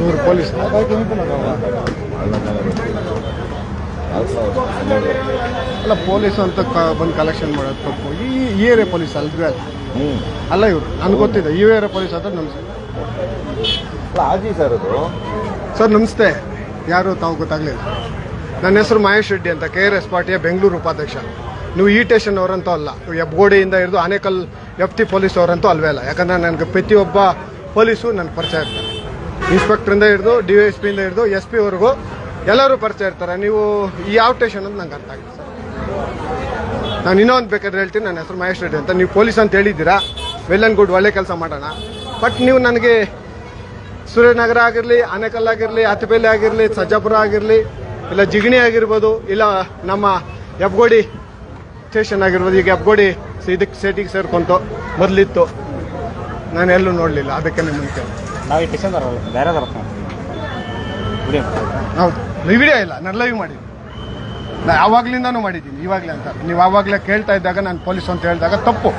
ಇವರು ಪೊಲೀಸ್ ಅಲ್ಲ, ಪೊಲೀಸ್ ಅಂತ ಬಂದು ಕಲೆಕ್ಷನ್ ಮಾಡೋದು ತಪ್ಪು. ಈ ಏರಿಯಾ ಪೊಲೀಸ್ ಅಲ್ವೇ ಅಲ್ಲ ಇವರು, ನನ್ಗೆ ಗೊತ್ತಿದೆ ಈ ಏರಿಯಾ ಪೊಲೀಸ್ ಅಂತ. ನಮಸ್ತೆ ಸರ್, ನಮಸ್ತೆ. ಯಾರು ತಾವು ಗೊತ್ತಾಗ್ಲಿಲ್ಲ. ನನ್ನ ಹೆಸರು ಮಹೇಶ್ ರೆಡ್ಡಿ ಅಂತ, KRS ಪಾರ್ಟಿಯ ಬೆಂಗಳೂರು ಉಪಾಧ್ಯಕ್ಷ. ನೀವು ಈ ಸ್ಟೇಷನ್ ಅವರಂತೂ ಅಲ್ಲ, ಹೆಬ್ಗೋಡಿಯಿಂದ ಹಿಡಿದು ಆನೇಕಲ್ FT ಪೊಲೀಸ್ ಅವರಂತೂ ಅಲ್ವೇ ಅಲ್ಲ. ಯಾಕಂದ್ರೆ ನನಗೆ ಪ್ರತಿಯೊಬ್ಬ ಪೊಲೀಸು ನನಗೆ ಪರಿಚಯ ಇರ್ತಾರೆ. ಇನ್ಸ್ಪೆಕ್ಟ್ರಿಂದ ಹಿಡಿದು DSP ಇಂದ ಹಿಡಿದು SP ವರೆಗೂ ಎಲ್ಲರೂ ಪರಿಚಯ ಇರ್ತಾರೆ. ನೀವು ಯಾವ ಸ್ಟೇಷನ್ ಅಂತ ನಂಗೆ ಅರ್ಥ ಆಗಿದೆ ಸರ್. ನಾನು ಇನ್ನೊಂದು ಬೇಕಾದ್ರೆ ಹೇಳ್ತೀನಿ. ನನ್ನ ಹೆಸರು ಮಹೇಶ್ ರೆಡ್ಡಿ ಅಂತ. ನೀವು ಪೊಲೀಸ್ ಅಂತ ಹೇಳಿದ್ದೀರಾ, ವೆಲ್ ಆ್ಯಂಡ್ ಗುಡ್, ಒಳ್ಳೆ ಕೆಲಸ ಮಾಡೋಣ. ಬಟ್ ನೀವು ನನಗೆ ಸೂರ್ಯನಗರ ಆಗಿರಲಿ, ಆನೇಕಲ್ ಆಗಿರಲಿ, ಹತ್ತಬೇಲೆ ಆಗಿರಲಿ, ಸಜ್ಜಾಪುರ ಆಗಿರಲಿ, ಇಲ್ಲ ಜಿಗಣಿ ಆಗಿರ್ಬೋದು, ಇಲ್ಲ ನಮ್ಮ ಹೆಬ್ಗೋಡಿ ಸ್ಟೇಷನ್ ಆಗಿರ್ಬೋದು. ಈಗ ಹೆಬ್ಗೋಡಿ ಇದಕ್ಕೆ ಸೇಟಿಗೆ ಸೇರ್ಕೊಂತು, ಮೊದಲಿತ್ತು, ನಾನು ಎಲ್ಲೂ ನೋಡಲಿಲ್ಲ. ಅದಕ್ಕೆ ನಿಮ್ಮನ್ನು ಕೇಳಿ ಹೌದು, ವಿಡಿಯೋ ಇಲ್ಲ, ನಾನು ಲೈವ್ ಮಾಡಿದ್ದೀನಿ. ನಾನು ಆವಾಗ್ಲಿಂದಾನು ಮಾಡಿದ್ದೀನಿ, ಇವಾಗಲೇ ಅಂತ. ನೀವು ಆವಾಗಲೇ ಕೇಳ್ತಾ ಇದ್ದಾಗ ನಾನು ಪೊಲೀಸ್ ಅಂತ ಹೇಳಿದಾಗ ತಪ್ಪು.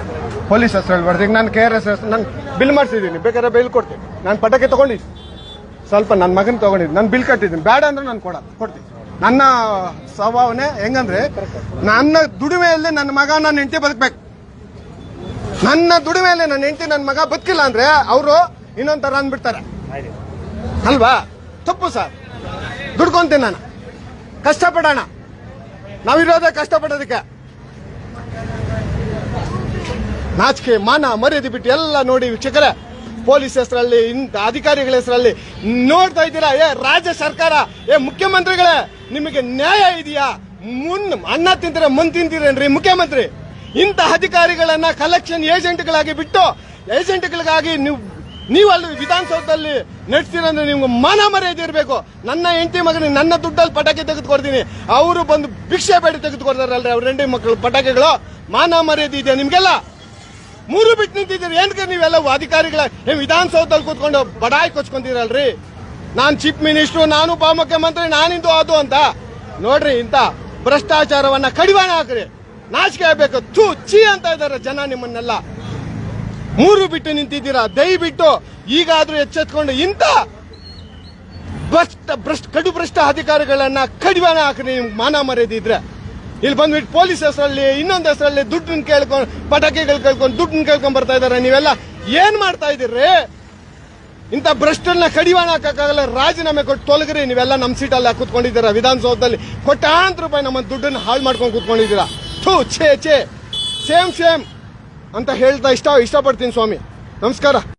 ಪೊಲೀಸ್ ಹೆಸರು ಹೇಳ್ಬಾರ್ದು. ಈಗ ನಾನು KRS ನಾನು ಬಿಲ್ ಮಾಡಿಸಿದ್ದೀನಿ, ಬೇಕಾದ್ರೆ ಬಿಲ್ ಕೊಡ್ತೀನಿ. ನಾನು ಪಟಾಕಿ ತೊಗೊಂಡಿದ್ದೀನಿ, ಸ್ವಲ್ಪ ನನ್ನ ಮಗನ ತೊಗೊಂಡಿದ್ದೀನಿ, ನಾನು ಬಿಲ್ ಕಟ್ಟಿದ್ದೀನಿ. ಬೇಡ ಅಂದ್ರೆ ನಾನು ಕೊಡ್ತೀನಿ. ನನ್ನ ಸ್ವಭಾವನೆ ಹೆಂಗಂದ್ರೆ, ನನ್ನ ದುಡಿಮೆಯಲ್ಲಿ ನನ್ನ ಮಗ, ನನ್ನ ಹೆಂಡತಿ ಬದುಕಬೇಕು. ನನ್ನ ದುಡಿಮೆಯಲ್ಲಿ ನನ್ನ ಹೆಂಡತಿ, ನನ್ನ ಮಗ ಬದುಕಿಲ್ಲ ಅಂದ್ರೆ ಅವರು ಇನ್ನೊಂದು ಥರ ಅಂದ್ಬಿಡ್ತಾರೆ ಅಲ್ವಾ? ತಪ್ಪು ಸರ್. ದುಡ್ಕೊಂತೀನಿ ನಾನು, ಕಷ್ಟಪಡೋಣ. ನಾವಿರೋದೇ ಕಷ್ಟಪಡೋದಕ್ಕೆ. ನಾಚಿಕೆ ಮಾನ ಮರ್ಯಾದೆ ಬಿಟ್ಟು ಎಲ್ಲ ನೋಡಿ ವೀಕ್ಷಕರೇ, ಪೊಲೀಸ್ ಹೆಸರಲ್ಲಿ, ಅಧಿಕಾರಿಗಳ ಹೆಸರಲ್ಲಿ ನೋಡ್ತಾ ಇದ್ದೀರಾ. ರಾಜ್ಯ ಸರ್ಕಾರ, ಮುಖ್ಯಮಂತ್ರಿಗಳೇ, ನಿಮಗೆ ನ್ಯಾಯ ಇದೆಯಾ? ಅನ್ನ ತಿಂತೀರ, ಮನ್ ತಿಂತೀರೇನ್ರಿ ಮುಖ್ಯಮಂತ್ರಿ? ಇಂಥ ಅಧಿಕಾರಿಗಳನ್ನ ಕಲೆಕ್ಷನ್ ಏಜೆಂಟ್ಗಳಾಗಿ ಬಿಟ್ಟು, ಏಜೆಂಟ್ಗಳಿಗಾಗಿ ನೀವು ಅಲ್ಲಿ ವಿಧಾನಸೌಧದಲ್ಲಿ ನಡೆಸ್ತೀರಂದ್ರೆ ನಿಮ್ಗೆ ಮಾನ ಮರ್ಯಾದೆ ಇರಬೇಕು. ನನ್ನ ಹೆಂಡತಿ ಮಗನಿಗೆ ನನ್ನ ದುಡ್ಡಲ್ಲಿ ಪಟಾಕಿ ತೆಗೆದುಕೊಡ್ತೀನಿ, ಅವರು ಬಂದು ಭಿಕ್ಷೆ ಬೇಡಿ ತೆಗೆದುಕೊಡ್ತಾರಲ್ರಿ ಅವ್ರ ಹೆಂಡತಿ ಮಕ್ಕಳು ಪಟಾಕಿಗಳು. ಮಾನ ಮರ್ಯಾದೆ ಇದೆಯಾ ನಿಮ್ಗೆಲ್ಲ? ಮೂರು ಬಿಟ್ಟು ನಿಂತಿದ್ದೀರಿ. ಏನಕ್ಕೆ ನೀವೆಲ್ಲ ಅಧಿಕಾರಿಗಳ ವಿಧಾನಸೌಧದಲ್ಲಿ ಕೂತ್ಕೊಂಡು ಬಡಾಯಿ ಕೊಚ್ಕೊಂತೀರಲ್ರಿ? ನಾನು ಚೀಫ್ ಮಿನಿಸ್ಟ್ರು, ನಾನು ಉಪಮುಖ್ಯಮಂತ್ರಿ, ನಾನಿಂದು ಅದು ಅಂತ ನೋಡ್ರಿ. ಇಂಥ ಭ್ರಷ್ಟಾಚಾರವನ್ನ ಕಡಿವಾಣ ಹಾಕ್ರಿ. ನಾಚಿಕೆ ಆಗ್ಬೇಕು. ಥೂ ಚೀ ಅಂತ ಇದಾರೆ ಜನ ನಿಮ್ಮನ್ನೆಲ್ಲ. ಮೂರು ಬಿಟ್ಟು ನಿಂತಿದ್ದೀರಾ. ದಯವಿಟ್ಟು ಈಗಾದ್ರೂ ಎಚ್ಚೆತ್ಕೊಂಡು ಇಂಥ ಕಡು ಭ್ರಷ್ಟ ಅಧಿಕಾರಿಗಳನ್ನ ಕಡಿವಾಣ ಹಾಕ್ರಿ. ನಿಮ್ಗೆ ಮಾನ ಮರ್ಯಾದೆ ಇದ್ರೆ ಇಲ್ಲಿ ಬಂದ್ಬಿಟ್ಟು ಪೊಲೀಸ್ ಹೆಸರಲ್ಲಿ, ಇನ್ನೊಂದು ಹೆಸರಲ್ಲಿ ದುಡ್ಡನ್ನ ಕೇಳ್ಕೊಂಡು, ಪಟಾಕಿಗಳು ಕೇಳ್ಕೊಂಡು ದುಡ್ಡನ್ನ ಕೇಳ್ಕೊಂಡ್ ಬರ್ತಾ ಇದಾರೆ. ನೀವೆಲ್ಲ ಏನ್ ಮಾಡ್ತಾ ಇದೀರ್ರಿ? ಇಂಥ ಭ್ರಷ್ಟರನ್ನ ಕಡಿವಾಣ ಹಾಕಕ್ಕಾಗಲ್ಲ. ರಾಜೀನಾಮೆ ಕೊಟ್ಟು ತೊಲಗ್ರಿ. ನೀವೆಲ್ಲ ನಮ್ಮ ಸೀಟಲ್ಲಿ ಕೂತ್ಕೊಂಡಿದ್ದೀರಾ ವಿಧಾನಸೌಧದಲ್ಲಿ. ಕೋಟ್ಯಾಂತರ ರೂಪಾಯಿ ನಮ್ಮ ದುಡ್ಡನ್ನು ಹಾಳು ಮಾಡ್ಕೊಂಡು ಕೂತ್ಕೊಂಡಿದ್ದೀರಾ. ಥೂ ಛೇ ಛೇ, ಸೇಮ್ ಅಂತ ಹೇಳ್ತಾ ಇಷ್ಟಪಡ್ತೀನಿ ಸ್ವಾಮಿ. ನಮಸ್ಕಾರ.